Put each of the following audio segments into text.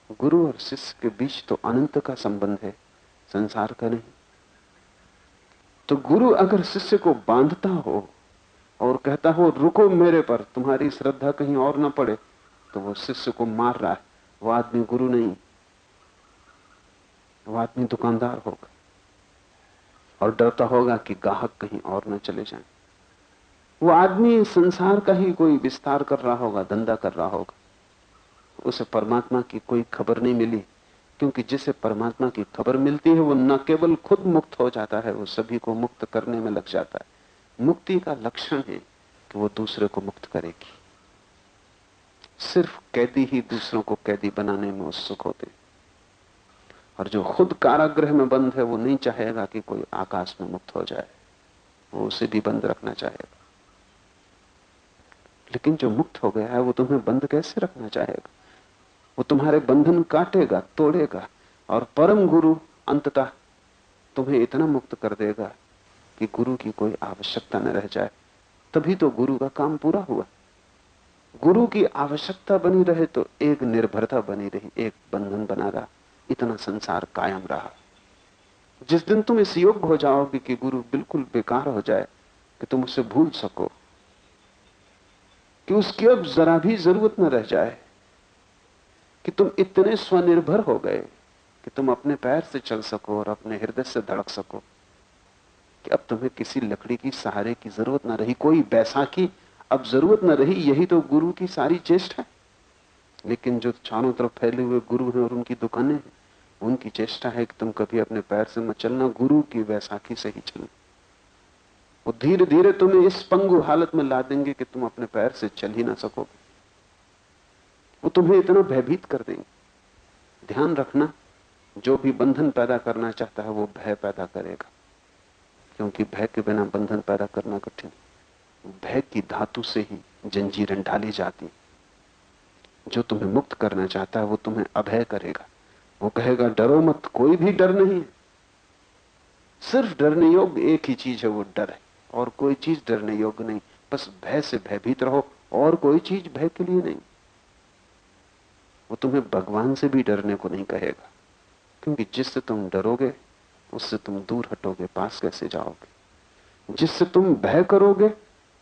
गुरु और शिष्य के बीच तो अनंत का संबंध है, संसार का नहीं। तो गुरु अगर शिष्य को बांधता हो और कहता हो रुको मेरे पर, तुम्हारी श्रद्धा कहीं और ना पड़े, तो वो शिष्य को मार रहा है। वो आदमी गुरु नहीं, वो आदमी दुकानदार होगा और डरता होगा कि ग्राहक कहीं और न चले जाएं। वो आदमी संसार का ही कोई विस्तार कर रहा होगा, धंधा कर रहा होगा। उसे परमात्मा की कोई खबर नहीं मिली, क्योंकि जिसे परमात्मा की खबर मिलती है वो न केवल खुद मुक्त हो जाता है, वो सभी को मुक्त करने में लग जाता है। मुक्ति का लक्षण है कि वो दूसरे को मुक्त करेगी। सिर्फ कैदी ही दूसरों को कैदी बनाने में उत्सुक होते, और जो खुद कारागृह में बंद है वो नहीं चाहेगा कि कोई आकाश में मुक्त हो जाए, वो उसे भी बंद रखना चाहेगा। लेकिन जो मुक्त हो गया है वो तुम्हें बंद कैसे रखना चाहेगा? वो तुम्हारे बंधन काटेगा, तोड़ेगा, और परम गुरु अंततः तुम्हें इतना मुक्त कर देगा कि गुरु की कोई आवश्यकता न रह जाए। तभी तो गुरु का काम पूरा हुआ। गुरु की आवश्यकता बनी रहे तो एक निर्भरता बनी रही, एक बंधन बना रहा, इतना संसार कायम रहा। जिस दिन तुम इस योग्य हो जाओगे कि गुरु बिल्कुल बेकार हो जाए, कि तुम उसे भूल सको, कि उसकी अब जरा भी जरूरत न रह जाए, कि तुम इतने स्वनिर्भर हो गए कि तुम अपने पैर से चल सको और अपने हृदय से धड़क सको, कि अब तुम्हें किसी लकड़ी की सहारे की जरूरत न रही, कोई बैसाखी अब जरूरत न रही। यही तो गुरु की सारी चेष्टा है। लेकिन जो चारों तरफ फैले हुए गुरु हैं और उनकी दुकानें हैं, उनकी चेष्टा है कि तुम कभी अपने पैर से मत चलना, गुरु की बैसाखी से ही चलना। वो धीरे धीरे तुम्हें इस पंगु हालत में ला देंगे कि तुम अपने पैर से चल ही ना सकोगे। वो तुम्हें इतना भयभीत कर देंगे। ध्यान रखना, जो भी बंधन पैदा करना चाहता है वो भय पैदा करेगा, क्योंकि भय के बिना बंधन पैदा करना कठिन। भय की धातु से ही जंजीरें ढाली जाती। जो तुम्हें मुक्त करना चाहता है वो तुम्हें अभय करेगा। वो कहेगा डरो मत, कोई भी डर नहीं है। सिर्फ डरने योग्य एक ही चीज है, वो डर है, और कोई चीज डरने योग्य नहीं। बस भय से भयभीत रहो, और कोई चीज भय के लिए नहीं। वो तुम्हें भगवान से भी डरने को नहीं कहेगा, क्योंकि जिससे तुम डरोगे उससे तुम दूर हटोगे, पास कैसे जाओगे? जिससे तुम भय करोगे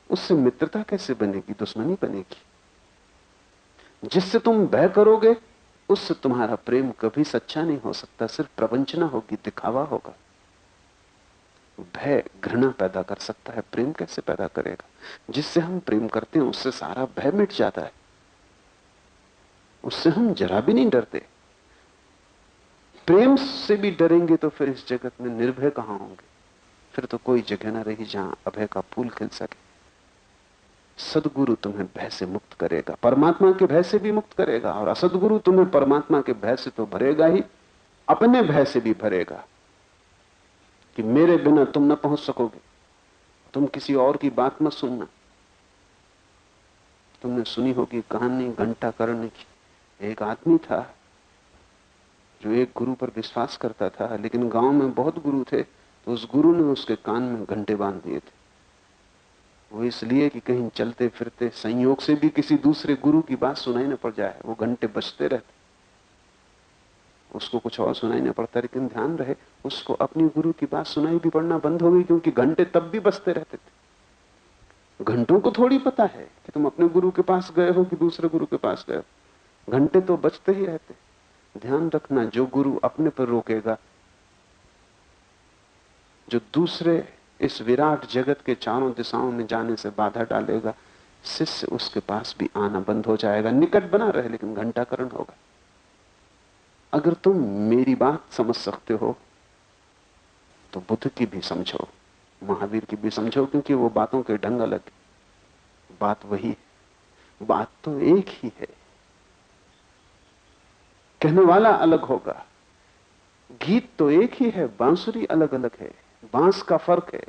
उससे मित्रता कैसे बनेगी, दुश्मनी बनेगी। जिससे तुम भय करोगे उससे तुम्हारा प्रेम कभी सच्चा नहीं हो सकता, सिर्फ प्रवंचना होगी, दिखावा होगा। भय घृणा पैदा कर सकता है, प्रेम कैसे पैदा करेगा? जिससे हम प्रेम करते हैं उससे सारा भय मिट जाता है, उससे हम जरा भी नहीं डरते। प्रेम से भी डरेंगे तो फिर इस जगत में निर्भय कहां होंगे? फिर तो कोई जगह ना रही जहां अभय का फूल खिल सके। सदगुरु तुम्हें भय से मुक्त करेगा, परमात्मा के भय से भी मुक्त करेगा, और असदगुरु तुम्हें परमात्मा के भय से तो भरेगा ही, अपने भय से भी भरेगा कि मेरे बिना तुम न पहुंच सकोगे। तुम किसी और की बात मत सुनना। तुमने सुनी होगी कहानी घंटाकर्ण की। एक आदमी था जो एक गुरु पर विश्वास करता था, लेकिन गांव में बहुत गुरु थे, तो उस गुरु ने उसके कान में घंटे बांध दिए थे। वो इसलिए कि कहीं चलते फिरते संयोग से भी किसी दूसरे गुरु की बात सुनाई न पड़ जाए। वो घंटे बजते रहते, उसको कुछ और सुनाई न पड़ता, लेकिन ध्यान रहे उसको अपनी गुरु की बात सुनाई भी पड़ना बंद हो गई, क्योंकि घंटे तब भी बजते रहते थे। घंटों को थोड़ी पता है कि तुम अपने गुरु के पास गए हो कि दूसरे गुरु के पास गए हो। घंटे तो बजते ही रहते। ध्यान रखना, जो गुरु अपने पर रोकेगा, जो दूसरे इस विराट जगत के चारों दिशाओं में जाने से बाधा डालेगा, शिष्य उसके पास भी आना बंद हो जाएगा। निकट बना रहे लेकिन घंटाकरण होगा। अगर तुम मेरी बात समझ सकते हो तो बुद्ध की भी समझो, महावीर की भी समझो, क्योंकि वो बातों के ढंग अलग है। बात वही है, बात तो एक ही है, कहने वाला अलग होगा। गीत तो एक ही है, बांसुरी अलग अलग है, बांस का फर्क है,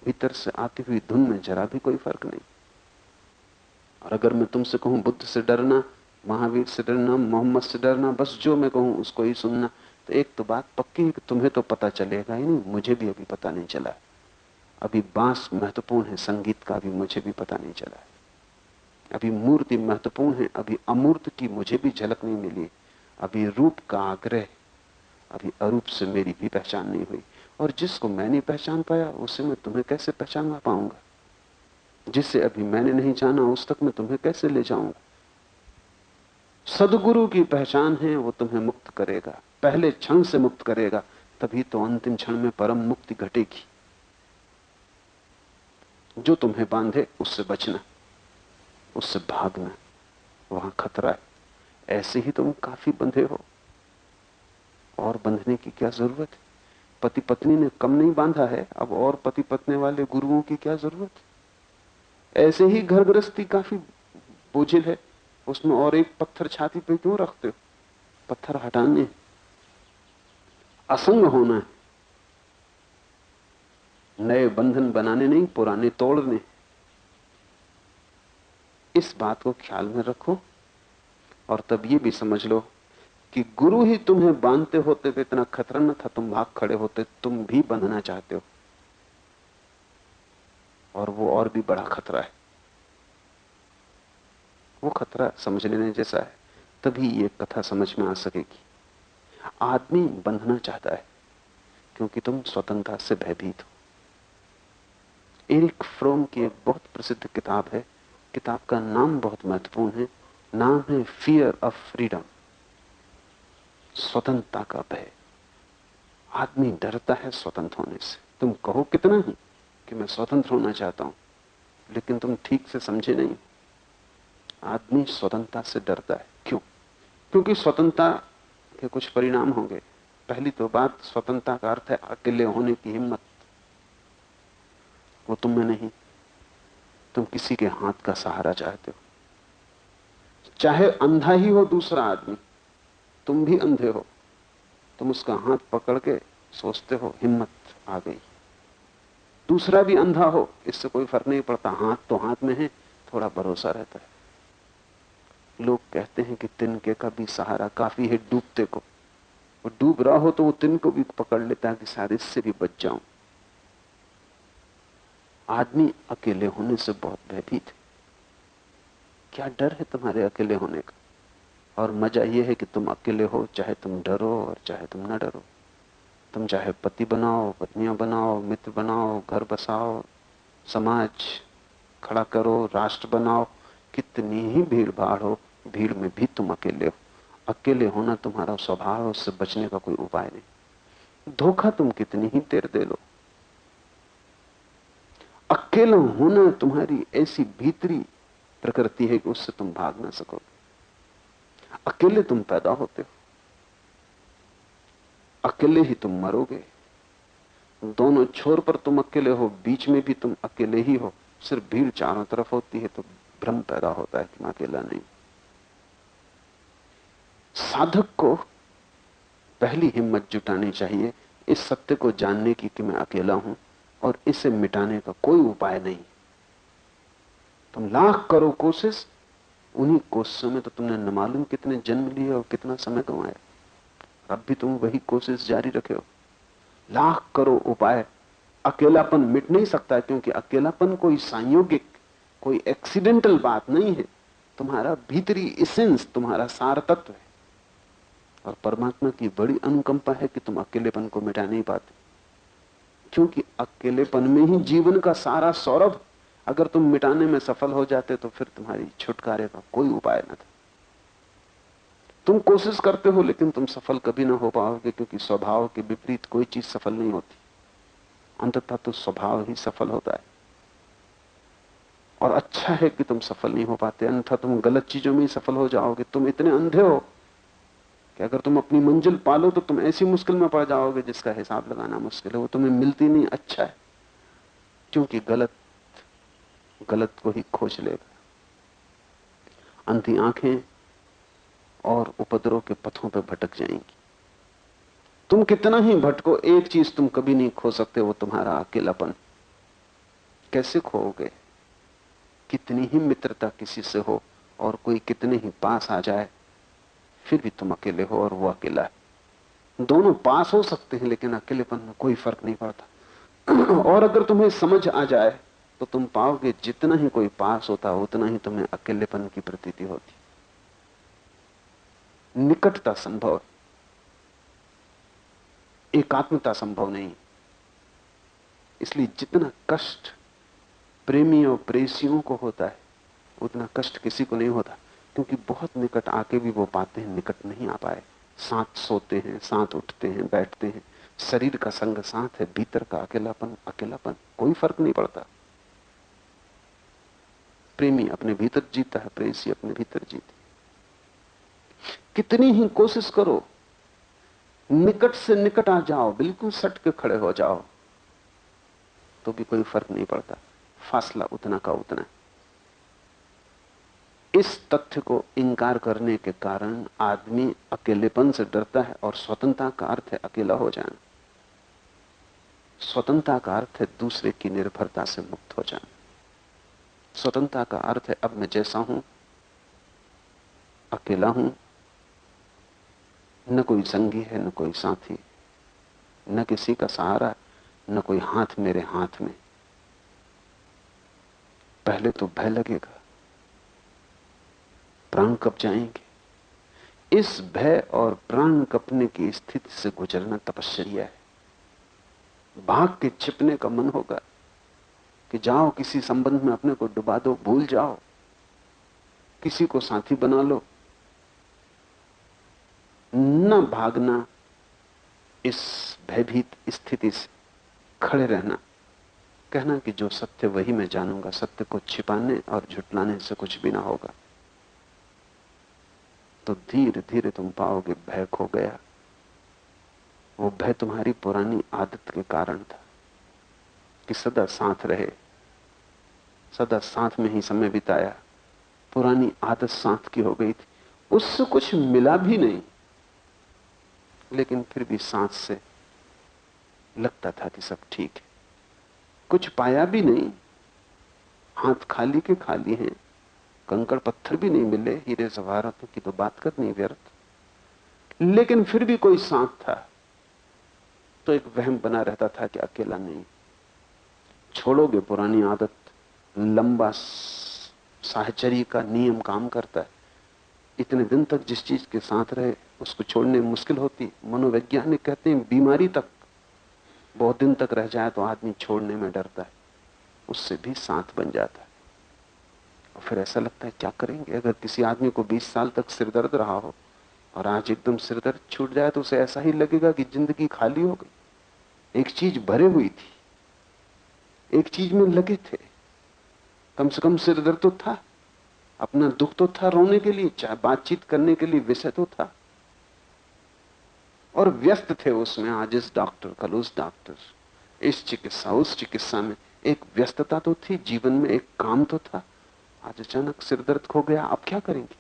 भीतर से आती हुई धुन में जरा भी कोई फर्क नहीं। और अगर मैं तुमसे कहूं बुद्ध से डरना, महावीर से डरना, मोहम्मद से डरना, बस जो मैं कहूं उसको ही सुनना, तो एक तो बात पक्की है कि तुम्हें तो पता चलेगा ही नहीं, मुझे भी अभी पता नहीं चला। अभी बांस महत्वपूर्ण है, संगीत का भी मुझे भी पता नहीं चला है। अभी मूर्ति महत्वपूर्ण है, अभी अमूर्त की मुझे भी झलक नहीं मिली। अभी रूप का आग्रह, अभी अरूप से मेरी भी पहचान नहीं हुई। और जिसको मैं नहीं पहचान पाया उसे मैं तुम्हें कैसे पहचान पाऊंगा? जिसे अभी मैंने नहीं जाना उस तक मैं तुम्हें कैसे ले जाऊंगा? सदगुरु की पहचान है, वो तुम्हें मुक्त करेगा, पहले क्षण से मुक्त करेगा, तभी तो अंतिम क्षण में परम मुक्ति घटेगी। जो तुम्हें बांधे उससे बचना, उससे भागना, वहां खतरा है। ऐसे ही तुम काफी बंधे हो, और बंधने की क्या जरूरत है? पति पत्नी ने कम नहीं बांधा है, अब और पति पत्नी वाले गुरुओं की क्या जरूरत है? ऐसे ही घर गृहस्थी काफी बोझिल है, उसमें और एक पत्थर छाती पे क्यों रखते हो? पत्थर हटाने, असंग होना है, नए बंधन बनाने नहीं, पुराने तोड़ने। इस बात को ख्याल में रखो, और तब ये भी समझ लो कि गुरु ही तुम्हें बांधते होते तो इतना खतरा न था, तुम भाग खड़े होते। तुम भी बंधना चाहते हो, और वो और भी बड़ा खतरा है। वो खतरा समझ लेने जैसा है, तभी ये कथा समझ में आ सकेगी। आदमी बंधना चाहता है क्योंकि तुम स्वतंत्रता से भयभीत हो। एरिक फ्रोम की एक बहुत प्रसिद्ध किताब है, किताब का नाम बहुत महत्वपूर्ण है, नाम है फियर ऑफ फ्रीडम, स्वतंत्रता का भय। आदमी डरता है स्वतंत्र होने से। तुम कहो कितना ही कि मैं स्वतंत्र होना चाहता हूं, लेकिन तुम ठीक से समझे नहीं। आदमी स्वतंत्रता से डरता है। क्यों? क्योंकि स्वतंत्रता के कुछ परिणाम होंगे। पहली तो बात, स्वतंत्रता का अर्थ है अकेले होने की हिम्मत। वो तुम में नहीं। तुम किसी के हाथ का सहारा चाहते हो, चाहे अंधा ही हो दूसरा आदमी, तुम भी अंधे हो, तुम उसका हाथ पकड़ के सोचते हो हिम्मत आ गई। दूसरा भी अंधा हो, इससे कोई फर्क नहीं पड़ता, हाथ तो हाथ में है, थोड़ा भरोसा रहता है। लोग कहते हैं कि तिनके का भी सहारा काफी है डूबते को। वो डूब रहा हो तो वो तिनके को भी पकड़ लेता है कि शायद इससे भी बच जाऊं। आदमी अकेले होने से बहुत भयभीत है। क्या डर है तुम्हारे अकेले होने का? और मजा यह है कि तुम अकेले हो, चाहे तुम डरो और चाहे तुम न डरो। तुम चाहे पति बनाओ, पत्नियां बनाओ, मित्र बनाओ, घर बसाओ, समाज खड़ा करो, राष्ट्र बनाओ, कितनी ही भीड़ भाड़ हो, भीड़ में भी तुम अकेले हो। अकेले होना तुम्हारा स्वभाव है, उससे बचने का कोई उपाय नहीं। धोखा तुम कितनी ही देर दे लो, अकेला होना तुम्हारी ऐसी भीतरी प्रकृति है कि उससे तुम भाग ना सकोगे। अकेले तुम पैदा होते हो, अकेले ही तुम मरोगे। दोनों छोर पर तुम अकेले हो, बीच में भी तुम अकेले ही हो। सिर्फ भीड़ चारों तरफ होती है तो भ्रम पैदा होता है कि मैं अकेला नहीं। साधक को पहली हिम्मत जुटानी चाहिए इस सत्य को जानने की कि मैं अकेला हूं, और इसे मिटाने का कोई उपाय नहीं। तुम लाख करो कोशिश, उन्हीं कोशिशों में तो तुमने न मालूम कितने जन्म लिए और कितना समय गंवाया। अब भी तुम वही कोशिश जारी रखे हो। लाख करो उपाय, अकेलापन मिट नहीं सकता, क्योंकि अकेलापन कोई संयोगिक, कोई एक्सीडेंटल बात नहीं है। तुम्हारा भीतरी एसेंस, तुम्हारा सार तत्व है। और परमात्मा की बड़ी अनुकंपा है कि तुम अकेलेपन को मिटा नहीं पाते, क्योंकि अकेलेपन में ही जीवन का सारा सौरभ। अगर तुम मिटाने में सफल हो जाते तो फिर तुम्हारी छुटकारे का कोई उपाय न था। तुम कोशिश करते हो लेकिन तुम सफल कभी ना हो पाओगे, क्योंकि स्वभाव के विपरीत कोई चीज सफल नहीं होती। अंततः तो स्वभाव ही सफल होता है। और अच्छा है कि तुम सफल नहीं हो पाते, अन्यथा तुम गलत चीजों में ही सफल हो जाओगे। तुम इतने अंधे हो कि अगर तुम अपनी मंजिल पालो तो तुम ऐसी मुश्किल में पड़ जाओगे जिसका हिसाब लगाना मुश्किल है। वो तुम्हें मिलती नहीं। अच्छा है, क्योंकि गलत गलत को ही खोज लेगा। अंधी आंखें और उपद्रव के पथों पर भटक जाएंगी। तुम कितना ही भटको, एक चीज तुम कभी नहीं खो सकते, वो तुम्हारा अकेलापन। कैसे खोओगे? कितनी ही मित्रता किसी से हो और कोई कितने ही पास आ जाए, फिर भी तुम अकेले हो और वो अकेला है। दोनों पास हो सकते हैं लेकिन अकेलेपन में कोई फर्क नहीं पड़ता। और अगर तुम्हें समझ आ जाए तो तुम पाओगे जितना ही कोई पास होता उतना ही तुम्हें अकेलेपन की प्रतीति होती। निकटता संभव है, एकात्मता संभव नहीं। इसलिए जितना कष्ट प्रेमी और प्रेयसियों को होता है उतना कष्ट किसी को नहीं होता, क्योंकि बहुत निकट आके भी वो पाते हैं निकट नहीं आ पाए। साथ सोते हैं, साथ उठते हैं, बैठते हैं, शरीर का संग साथ है, भीतर का अकेलापन अकेलापन, कोई फर्क नहीं पड़ता। प्रेमी अपने भीतर जीता है, प्रेयसी अपने भीतर जीती। कितनी ही कोशिश करो निकट से निकट आ जाओ, बिल्कुल सट के खड़े हो जाओ, तो भी कोई फर्क नहीं पड़ता, फासला उतना का उतना है। इस तथ्य को इंकार करने के कारण आदमी अकेलेपन से डरता है, और स्वतंत्रता का अर्थ है अकेला हो जाना। स्वतंत्रता का अर्थ है दूसरे की निर्भरता से मुक्त हो जाना। स्वतंत्रता का अर्थ है अब मैं जैसा हूं, अकेला हूं, न कोई संगी है, न कोई साथी, न किसी का सहारा, न कोई हाथ मेरे हाथ में। पहले तो भय लगेगा, प्राण कब जाएंगे। इस भय और प्राण कपने की स्थिति से गुजरना तपश्चर्या है। भाग के छिपने का मन होगा कि जाओ किसी संबंध में अपने को डुबा दो, भूल जाओ, किसी को साथी बना लो। न भागना, इस भयभीत स्थिति से खड़े रहना, कहना कि जो सत्य वही मैं जानूंगा, सत्य को छिपाने और झुटलाने से कुछ भी ना होगा। तो धीरे धीरे तुम पाओगे भय खो गया। वो भय तुम्हारी पुरानी आदत के कारण था कि सदा साथ रहे, सदा साथ में ही समय बिताया, पुरानी आदत साथ की हो गई थी। उससे कुछ मिला भी नहीं, लेकिन फिर भी साथ से लगता था कि सब ठीक है। कुछ पाया भी नहीं, हाथ खाली के खाली हैं, कंकड़ पत्थर भी नहीं मिले, हीरे जवाहरातों की तो बात करनी व्यर्थ, लेकिन फिर भी कोई साथ था। तो एक वहम बना रहता था कि अकेला नहीं। छोड़ोगे पुरानी आदत, लंबा साहचर्य का नियम काम करता है। इतने दिन तक जिस चीज के साथ रहे उसको छोड़ने में मुश्किल होती। मनोवैज्ञानिक कहते हैं बीमारी तक बहुत दिन तक रह जाए तो आदमी छोड़ने में डरता है, उससे भी साथ बन जाता है। और फिर ऐसा लगता है क्या करेंगे। अगर किसी आदमी को 20 साल तक सिरदर्द रहा हो और आज एकदम सिरदर्द छूट जाए तो उसे ऐसा ही लगेगा कि जिंदगी खाली हो गई। एक चीज भरे हुई थी, एक चीज में लगे थे, कम से कम सिरदर्द तो था, अपना दुख तो था रोने के लिए, चाहे बातचीत करने के लिए विषय तो था, और व्यस्त थे उसमें। आज इस डॉक्टर, कल उस डॉक्टर, इस चिकित्सा उस चिकित्सा में एक व्यस्तता तो थी, जीवन में एक काम तो था। आज अचानक सिरदर्द खो गया, अब क्या करेंगे।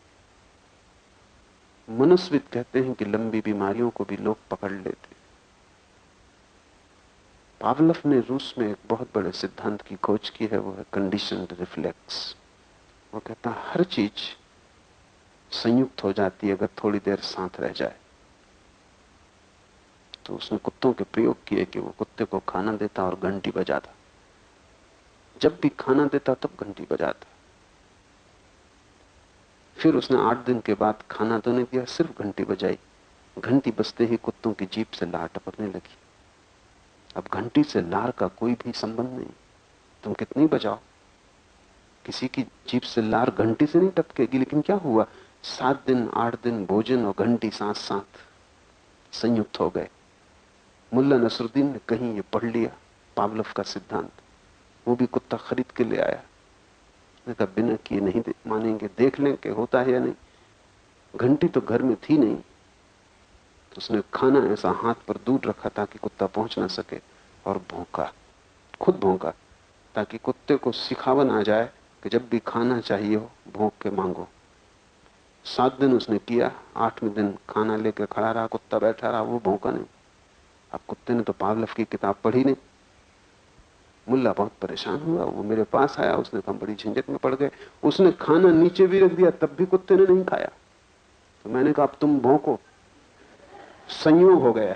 मनस्विद कहते हैं कि लंबी बीमारियों को भी लोग पकड़ लेते। पावलोव ने रूस में एक बहुत बड़े सिद्धांत की खोज की है, वो है कंडीशनड रिफ्लेक्स। वो कहता है हर चीज संयुक्त हो जाती है अगर थोड़ी देर साथ रह जाए। तो उसने कुत्तों के प्रयोग किए कि वो कुत्ते को खाना देता और घंटी बजाता, जब भी खाना देता तब घंटी बजाता। फिर उसने 8 दिन के बाद खाना तो नहीं दिया, सिर्फ घंटी बजाई। घंटी बजते ही कुत्तों की जीभ से लार टपकने लगी। अब घंटी से लार का कोई भी संबंध नहीं, तुम कितनी बजाओ, किसी की जीभ से लार घंटी से नहीं टपकेगी। लेकिन क्या हुआ, 7 दिन 8 दिन भोजन और घंटी साथ साथ संयुक्त हो गए। मुल्ला नसरुद्दीन ने कहीं ये पढ़ लिया पावलोव का सिद्धांत, वो भी कुत्ता खरीद के ले आया। उसने कहा बिना किए नहीं मानेंगे, देख लें कि होता है या नहीं। घंटी तो घर में थी नहीं, तो उसने खाना ऐसा हाथ पर दूर रखा ताकि कुत्ता पहुंच ना सके, और भौंका, खुद भौंका, ताकि कुत्ते को सिखावन आ जाए कि जब भी खाना चाहिए हो भौंक के मांगो। 7 दिन उसने किया, 8वें दिन खाना लेकर खड़ा रहा, कुत्ता बैठा रहा, वो भौंका नहीं। अब कुत्ते ने तो पावलोव की किताब पढ़ी नहीं। मुल्ला बहुत परेशान हुआ, वो मेरे पास आया, उसने कहा बड़ी झंझट में पड़ गए। उसने खाना नीचे भी रख दिया तब भी कुत्ते ने नहीं खाया। तो मैंने कहा अब तुम भौंको। संयोग हो गया,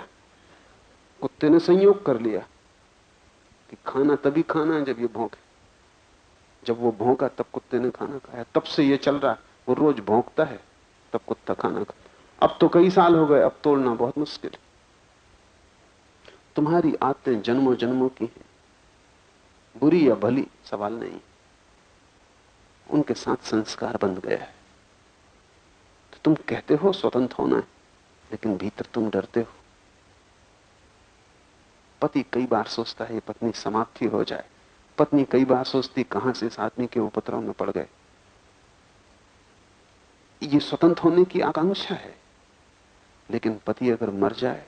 कुत्ते ने संयोग कर लिया कि खाना तभी खाना है जब ये भौंके। जब वो भौंका तब कुत्ते ने खाना खाया। तब से ये चल रहा, वो रोज भौंकता है तब कुत्ता खाना खाता। अब तो कई साल हो गए, अब तोड़ना बहुत मुश्किल है। तुम्हारी आदतें जन्मों जन्मों की हैं, बुरी या भली सवाल नहीं, उनके साथ संस्कार बंध गया है। तो तुम कहते हो स्वतंत्र होना है, लेकिन भीतर तुम डरते हो। पति कई बार सोचता है पत्नी समाप्ति हो जाए, पत्नी कई बार सोचती कहां से इस आदमी के उपद्रव में पड़ गए। ये स्वतंत्र होने की आकांक्षा है, लेकिन पति अगर मर जाए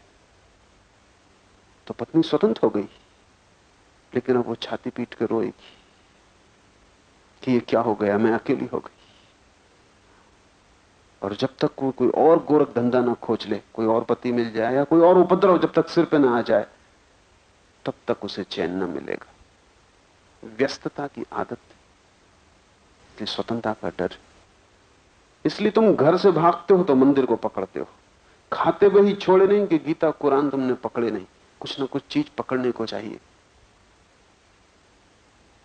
तो पत्नी स्वतंत्र हो गई, लेकिन अब वो छाती पीट कर रोएगी कि ये क्या हो गया, मैं अकेली हो गई। और जब तक वो कोई और गोरख धंधा ना खोज ले, कोई और पति मिल जाए या कोई और उपद्रव जब तक सिर पे ना आ जाए, तब तक उसे चैन न मिलेगा। व्यस्तता की आदत, इसलिए स्वतंत्रता का डर। इसलिए तुम घर से भागते हो तो मंदिर को पकड़ते हो। खाते हुए ही छोड़े नहीं कि गीता कुरान तुमने पकड़े नहीं, कुछ ना कुछ चीज पकड़ने को चाहिए।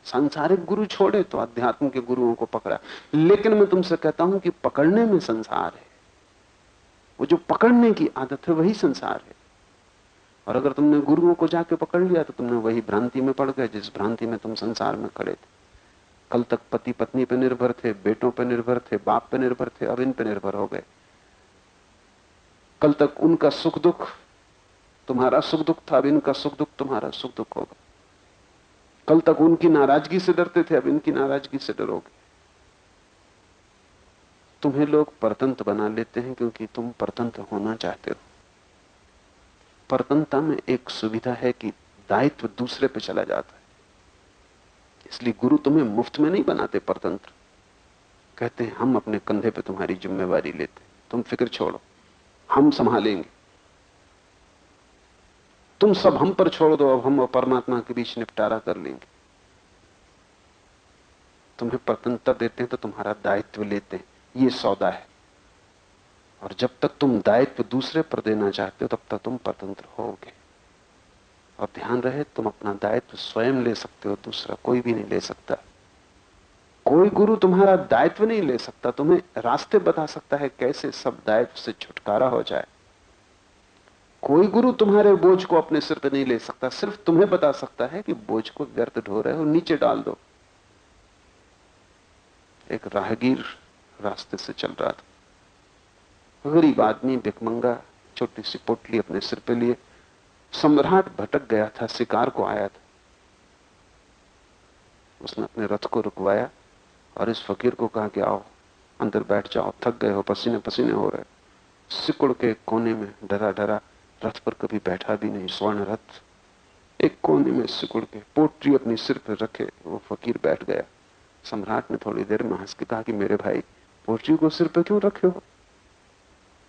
सांसारिक गुरु छोड़े तो अध्यात्म के गुरुओं को पकड़ा। लेकिन मैं तुमसे कहता हूं कि पकड़ने में संसार है, वो जो पकड़ने की आदत है वही संसार है। और अगर तुमने गुरुओं को जाके पकड़ लिया तो तुमने वही भ्रांति में पड़ गए जिस भ्रांति में तुम संसार में खड़े थे। कल तक पति पत्नी पे निर्भर थे, बेटों पे निर्भर थे, बाप पे निर्भर थे, अब इन पे निर्भर हो गए। कल तक उनका सुख दुख तुम्हारा सुख दुख था, अब इनका सुख दुख तुम्हारा सुख दुख होगा। कल तक उनकी नाराजगी से डरते थे, अब इनकी नाराजगी से डरोगे। तुम्हें लोग परतंत्र बना लेते हैं क्योंकि तुम परतंत्र होना चाहते हो। परतंत्रता में एक सुविधा है कि दायित्व दूसरे पे चला जाता है। इसलिए गुरु तुम्हें मुफ्त में नहीं बनाते परतंत्र। कहते हैं हम अपने कंधे पे तुम्हारी जिम्मेवारी लेते, तुम फिक्र छोड़ो, हम संभालेंगे। तुम सब हम पर छोड़ दो, अब हम और परमात्मा के बीच निपटारा कर लेंगे। तुम्हें परतंत्रता देते हैं तो तुम्हारा दायित्व लेते हैं, ये सौदा है। और जब तक तुम दायित्व दूसरे पर देना चाहते हो तब तक तुम परतंत्र होगे। और ध्यान रहे, तुम अपना दायित्व स्वयं ले सकते हो, दूसरा कोई भी नहीं ले सकता। कोई गुरु तुम्हारा दायित्व नहीं ले सकता, तुम्हें रास्ते बता सकता है कैसे सब दायित्व से छुटकारा हो जाए। कोई गुरु तुम्हारे बोझ को अपने सिर पे नहीं ले सकता, सिर्फ तुम्हें बता सकता है कि बोझ को व्यर्थ ढो रहे हो, नीचे डाल दो। एक राहगीर रास्ते से चल रहा था, गरीब आदमी, भिखमंगा, छोटी सी पोटली अपने सिर पे लिए। सम्राट भटक गया था, शिकार को आया था। उसने अपने रथ को रुकवाया और इस फकीर को कहा कि आओ अंदर बैठ जाओ, थक गए हो, पसीने पसीने हो रहे। सिकुड़ के कोने में डरा डरा, रथ पर कभी बैठा भी नहीं, स्वर्ण रथ, एक कोने में सिकुड़ के पोटली अपनी सिर पर रखे वो फकीर बैठ गया। सम्राट ने थोड़ी देर में हंस के कहा कि मेरे भाई, पोटली को सिर पर क्यों रखे हो?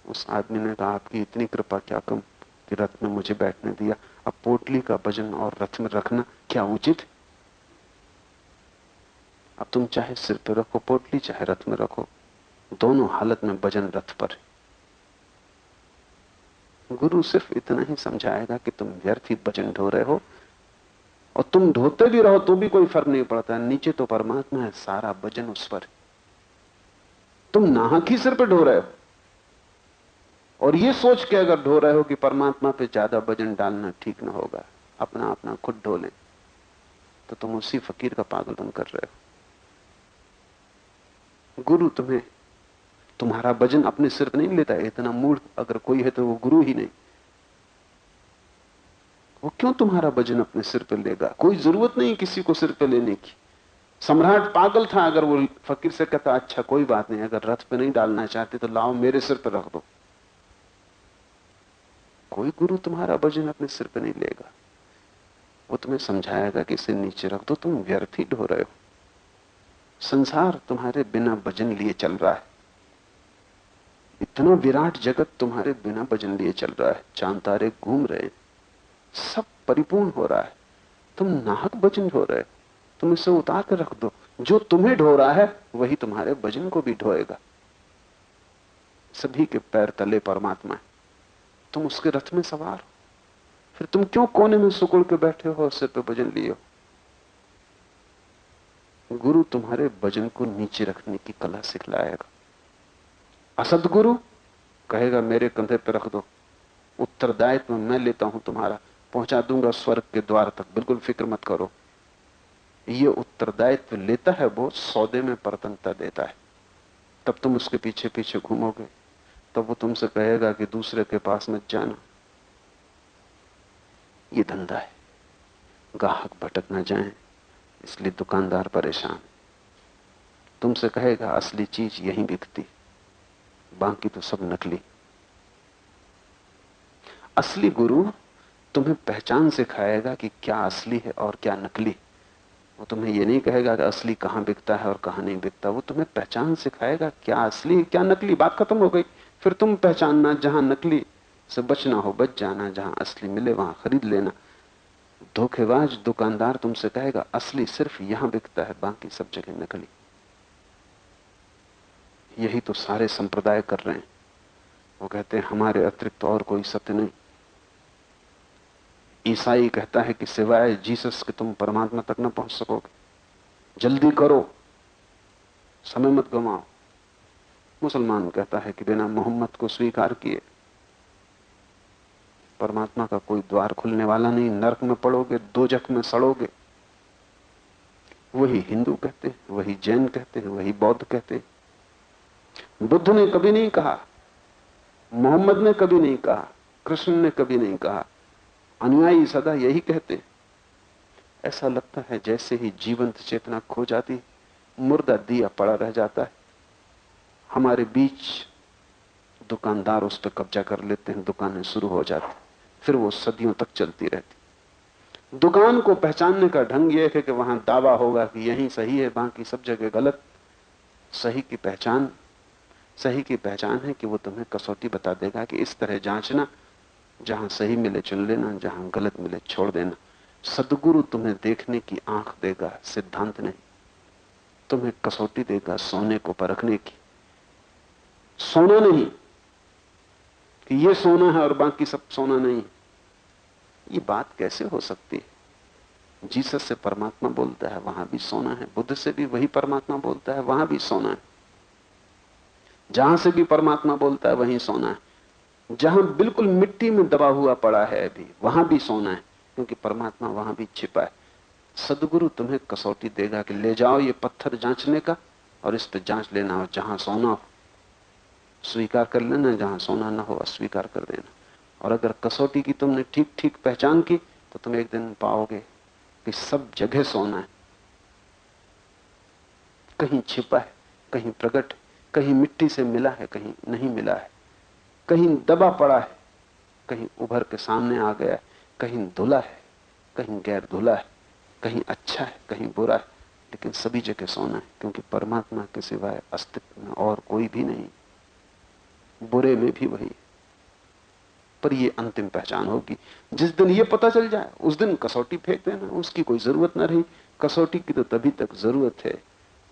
उस आदमी ने कहा आपकी इतनी कृपा क्या कम कि रथ में मुझे बैठने दिया, अब पोटली का वजन और रथ में रखना क्या उचित है? अब तुम चाहे सिर पर रखो पोटली, चाहे रथ में रखो, दोनों हालत में वजन रथ पर है। गुरु सिर्फ इतना ही समझाएगा कि तुम व्यर्थ ही वजन ढो रहे हो, और तुम ढोते भी रहो तो भी कोई फर्क नहीं पड़ता, नीचे तो परमात्मा है, सारा वजन उस पर है। तुम नाहक ही सिर पे ढो रहे हो, और ये सोच के अगर ढो रहे हो कि परमात्मा पे ज्यादा वजन डालना ठीक ना होगा, अपना अपना खुद ढो ले, तो तुम उसी फकीर का पागलपन कर रहे हो। गुरु तुम्हें तुम्हारा वजन अपने सिर पे नहीं लेता है। इतना मूर्ख अगर कोई है तो वो गुरु ही नहीं। वो क्यों तुम्हारा वजन अपने सिर पे लेगा? कोई जरूरत नहीं किसी को सिर पे लेने की। सम्राट पागल था अगर वो फकीर से कहता अच्छा कोई बात नहीं, अगर रथ पे नहीं डालना चाहते तो लाओ मेरे सिर पे रख दो। कोई गुरु तुम्हारा वजन अपने सिर पे नहीं लेगा। वो तुम्हें समझाएगा कि इसे नीचे रख दो, तुम व्यर्थ ही ढो रहे हो। संसार तुम्हारे बिना वजन लिए चल रहा है, इतना विराट जगत तुम्हारे बिना वजन लिए चल रहा है, चांद तारे घूम रहे हैं, सब परिपूर्ण हो रहा है, तुम नाहक वजन ढो रहे हो। तुम इसे उतार कर रख दो, जो तुम्हें ढो रहा है वही तुम्हारे वजन को भी ढोएगा। सभी के पैर तले परमात्मा है, तुम उसके रथ में सवार हो, फिर तुम क्यों कोने में सुकुड़ के बैठे हो और सिर पे वजन लिए हो? गुरु तुम्हारे वजन को नीचे रखने की कला सिखलाएगा। असद गुरु कहेगा मेरे कंधे पर रख दो, उत्तरदायित्व मैं लेता हूं तुम्हारा, पहुंचा दूंगा स्वर्ग के द्वार तक, बिल्कुल फिक्र मत करो। ये उत्तरदायित्व लेता है वो, सौदे में परतंत्रता देता है। तब तुम उसके पीछे पीछे घूमोगे, तब वो तुमसे कहेगा कि दूसरे के पास मत जाना। ये धंधा है, ग्राहक भटक ना जाएं, इसलिए दुकानदार परेशान। तुमसे कहेगा असली चीज यहीं बिकती, बाकी तो सब नकली। असली गुरु तुम्हें पहचान सिखाएगा कि क्या असली है और क्या नकली। वो तुम्हें ये नहीं कहेगा कि असली कहां बिकता है और कहां नहीं बिकता, वो तुम्हें पहचान सिखाएगा क्या असली क्या नकली। बात खत्म हो गई। फिर तुम पहचानना, जहां नकली से बचना हो बच जाना, जहां असली मिले वहां खरीद लेना। धोखेबाज दुकानदार तुमसे कहेगा असली सिर्फ यहां बिकता है, बाकी सब जगह नकली। यही तो सारे संप्रदाय कर रहे हैं। वो कहते हैं हमारे अतिरिक्त और कोई सत्य नहीं। ईसाई कहता है कि सिवाय जीसस के तुम परमात्मा तक न पहुंच सकोगे, जल्दी करो, समय मत गंवाओ। मुसलमान कहता है कि बिना मोहम्मद को स्वीकार किए परमात्मा का कोई द्वार खुलने वाला नहीं, नरक में पड़ोगे, दोजख में सड़ोगे। वही हिंदू कहते हैं, वही जैन कहते हैं, वही बौद्ध कहते हैं। बुद्ध ने कभी नहीं कहा, मोहम्मद ने कभी नहीं कहा, कृष्ण ने कभी नहीं कहा, अनुयायी सदा यही कहते। ऐसा लगता है जैसे ही जीवंत चेतना खो जाती, मुर्दा दिया पड़ा रह जाता है। हमारे बीच दुकानदार उस पर कब्जा कर लेते हैं, दुकानें शुरू हो जाती, फिर वो सदियों तक चलती रहती। दुकान को पहचानने का ढंग यह है कि वहां दावा होगा कि यही सही है, बाकी सब जगह गलत। सही की पहचान है कि वो तुम्हें कसौटी बता देगा कि इस तरह जांचना, जहां सही मिले चुन लेना, जहां गलत मिले छोड़ देना। सदगुरु तुम्हें देखने की आंख देगा, सिद्धांत नहीं। तुम्हें कसौटी देगा सोने को परखने की, सोना नहीं कि ये सोना है और बाकी सब सोना नहीं। ये बात कैसे हो सकती है? जीसस से परमात्मा बोलता है, वहां भी सोना है। बुद्ध से भी वही परमात्मा बोलता है, वहां भी सोना है। जहां से भी परमात्मा बोलता है वहीं सोना है। जहां बिल्कुल मिट्टी में दबा हुआ पड़ा है अभी, वहां भी सोना है, क्योंकि परमात्मा वहां भी छिपा है। सदगुरु तुम्हें कसौटी देगा कि ले जाओ ये पत्थर जांचने का, और इस पर जांच लेना, और जहां सोना हो स्वीकार कर लेना, जहां सोना ना हो अस्वीकार कर देना। और अगर कसौटी की तुमने ठीक ठीक पहचान की, तो तुम एक दिन पाओगे कि सब जगह सोना है। कहीं छिपा है, कहीं प्रकट, कहीं मिट्टी से मिला है, कहीं नहीं मिला है, कहीं दबा पड़ा है, कहीं उभर के सामने आ गया है, कहीं धुला है, कहीं गैर धुला है, कहीं अच्छा है, कहीं बुरा है, लेकिन सभी जगह सोना है, क्योंकि परमात्मा के सिवाय अस्तित्व में और कोई भी नहीं। बुरे में भी वही। पर ये अंतिम पहचान होगी। जिस दिन ये पता चल जाए उस दिन कसौटी फेंक देना, उसकी कोई जरूरत ना रही। कसौटी की तो तभी तक जरूरत है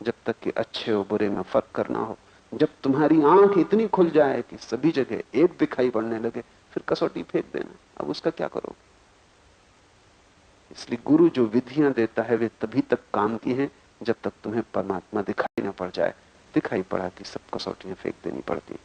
जब तक कि अच्छे और बुरे में फर्क करना हो। जब तुम्हारी आंख इतनी खुल जाए कि सभी जगह एक दिखाई पड़ने लगे, फिर कसौटी फेंक देना। अब उसका क्या करोगे? इसलिए गुरु जो विधियां देता है वे तभी तक काम की हैं जब तक तुम्हें परमात्मा दिखाई ना पड़ जाए। दिखाई पड़ा कि सब कसौटियां फेंक देनी पड़ती।